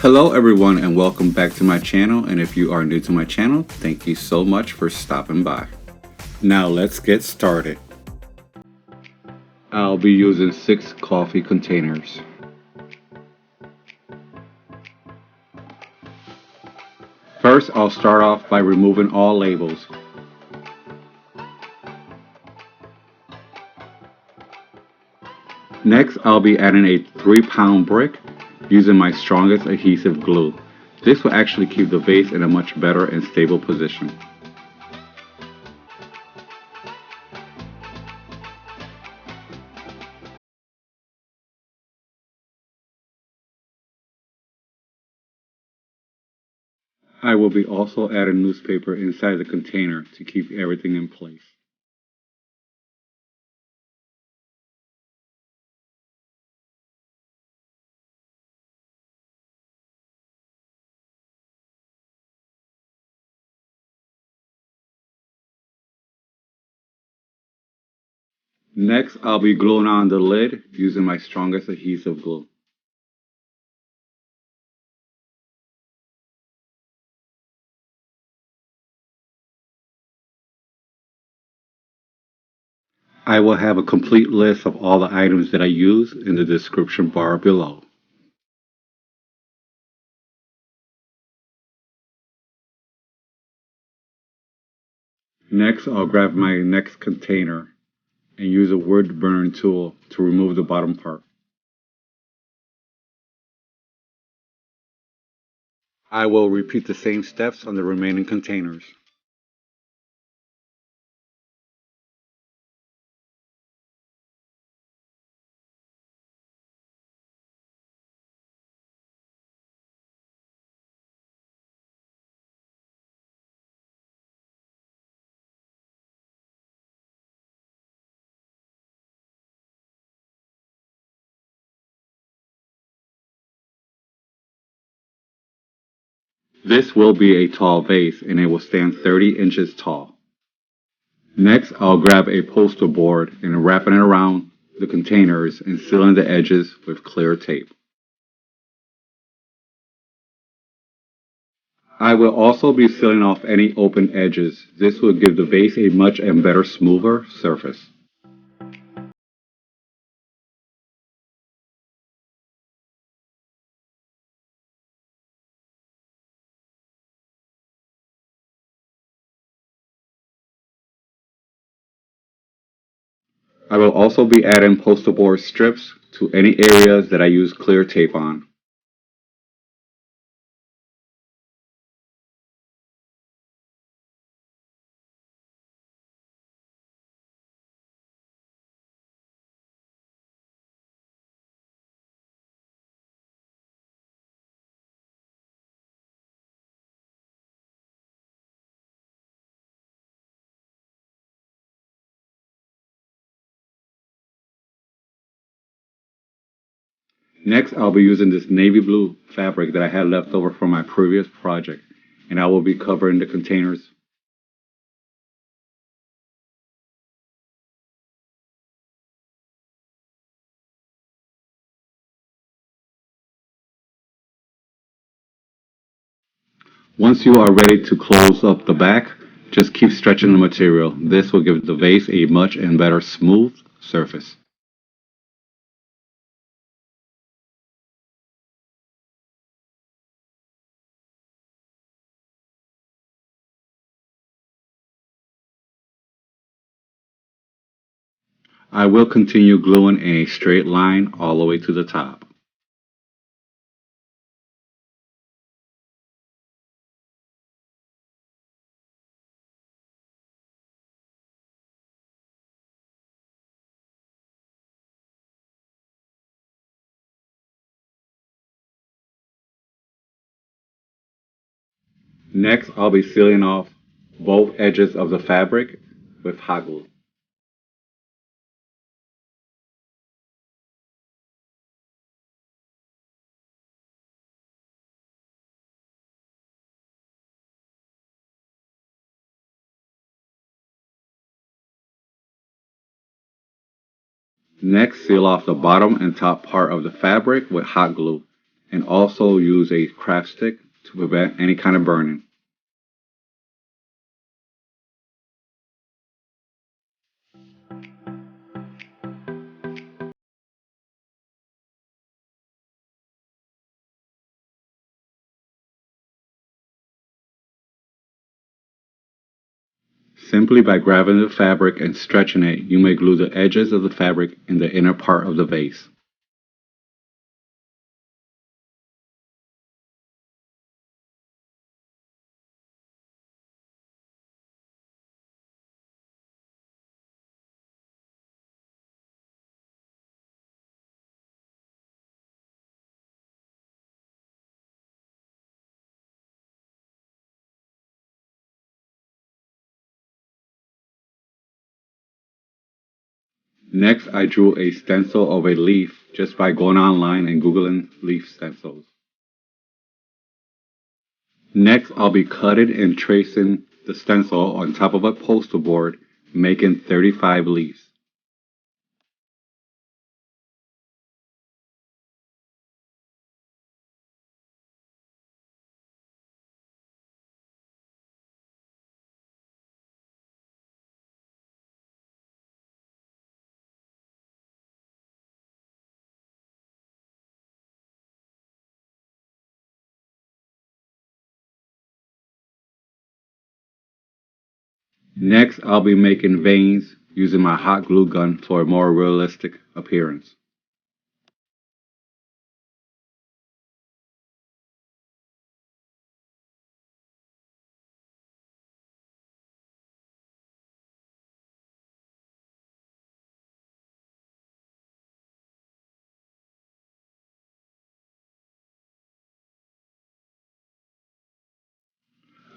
Hello everyone and welcome back to my channel, and if you are new to my channel, thank you so much for stopping by. Now let's get started. I'll be using 6 coffee containers. First, I'll start off by removing all labels. Next, I'll be adding a 3-pound brick using my strongest adhesive glue. This will actually keep the vase in a much better and stable position. I will be also adding newspaper inside the container to keep everything in place. Next, I'll be gluing on the lid using my strongest adhesive glue. I will have a complete list of all the items that I use in the description bar below. Next, I'll grab my next container and use a wood burning tool to remove the bottom part. I will repeat the same steps on the remaining containers. This will be a tall vase and it will stand 30 inches tall. Next, I'll grab a poster board and wrap it around the containers and sealing the edges with clear tape. I will also be sealing off any open edges. This will give the vase a much and better smoother surface. I will also be adding poster board strips to any areas that I use clear tape on. Next, I'll be using this navy blue fabric that I had left over from my previous project, and I will be covering the containers. Once you are ready to close up the back, just keep stretching the material. This will give the vase a much and better smooth surface. I will continue gluing in a straight line all the way to the top. Next, I'll be sealing off both edges of the fabric with hot glue. Next, seal off the bottom and top part of the fabric with hot glue, and also use a craft stick to prevent any kind of burning. Simply by grabbing the fabric and stretching it, you may glue the edges of the fabric in the inner part of the vase. Next, I drew a stencil of a leaf just by going online and Googling leaf stencils. Next, I'll be cutting and tracing the stencil on top of a poster board, making 35 leaves. Next, I'll be making veins using my hot glue gun for a more realistic appearance.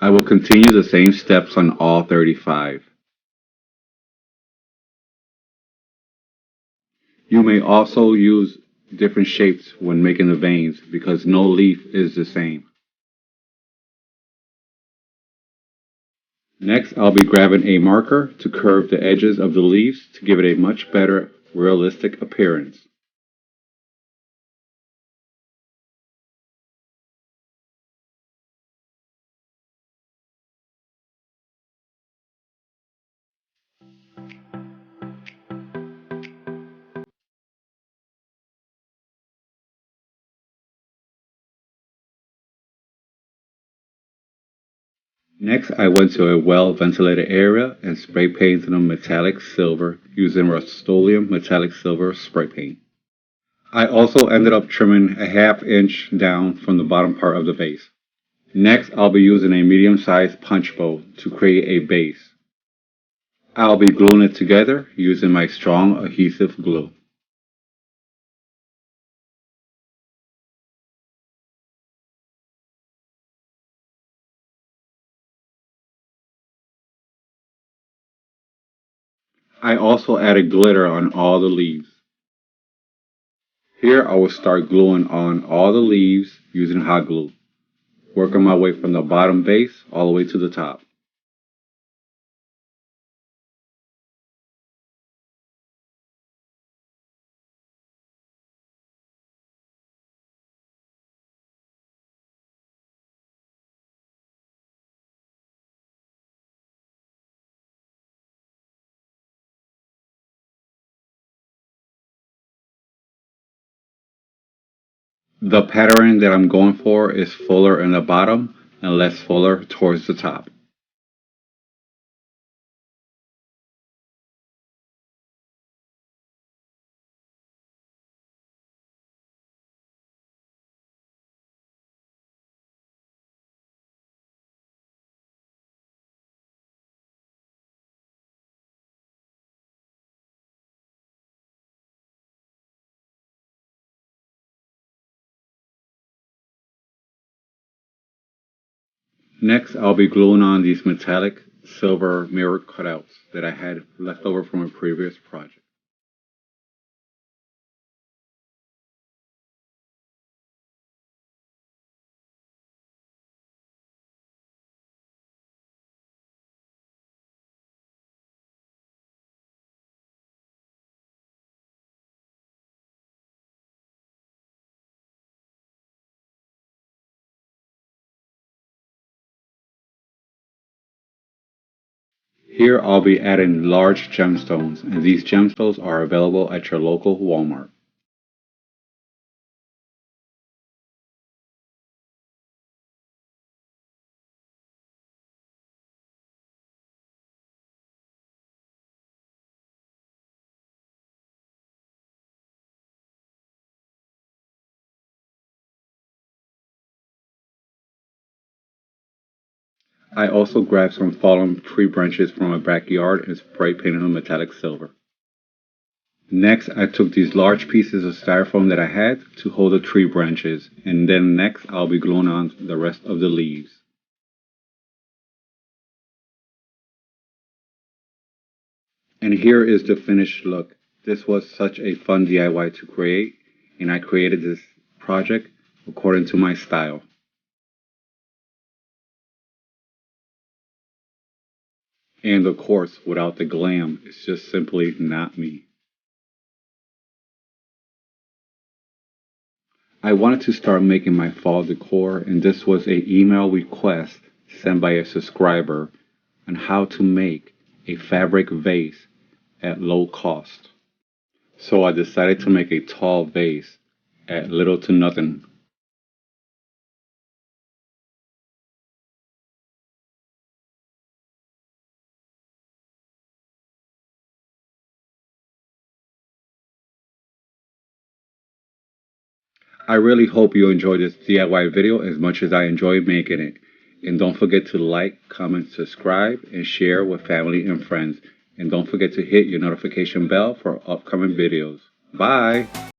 I will continue the same steps on all 35. You may also use different shapes when making the veins because no leaf is the same. Next, I'll be grabbing a marker to curve the edges of the leaves to give it a much better realistic appearance. Next, I went to a well-ventilated area and spray painted a metallic silver using Rust-Oleum metallic silver spray paint. I also ended up trimming a ½ inch down from the bottom part of the vase. Next, I'll be using a medium-sized punch bowl to create a base. I'll be gluing it together using my strong adhesive glue. I also added glitter on all the leaves. Here I will start gluing on all the leaves using hot glue, working my way from the bottom base all the way to the top. The pattern that I'm going for is fuller in the bottom and less fuller towards the top. Next, I'll be gluing on these metallic silver mirror cutouts that I had left over from a previous project. Here I'll be adding large gemstones, and these gemstones are available at your local Walmart. I also grabbed some fallen tree branches from my backyard and spray painted them metallic silver. Next, I took these large pieces of styrofoam that I had to hold the tree branches, and then next I'll be gluing on the rest of the leaves. And here is the finished look. This was such a fun DIY to create, and I created this project according to my style. And of course, without the glam, it's just simply not me. I wanted to start making my fall decor, and this was an email request sent by a subscriber on how to make a fabric vase at low cost. So I decided to make a tall vase at little to nothing. I really hope you enjoyed this DIY video as much as I enjoyed making it. And don't forget to like, comment, subscribe, and share with family and friends. And don't forget to hit your notification bell for upcoming videos. Bye!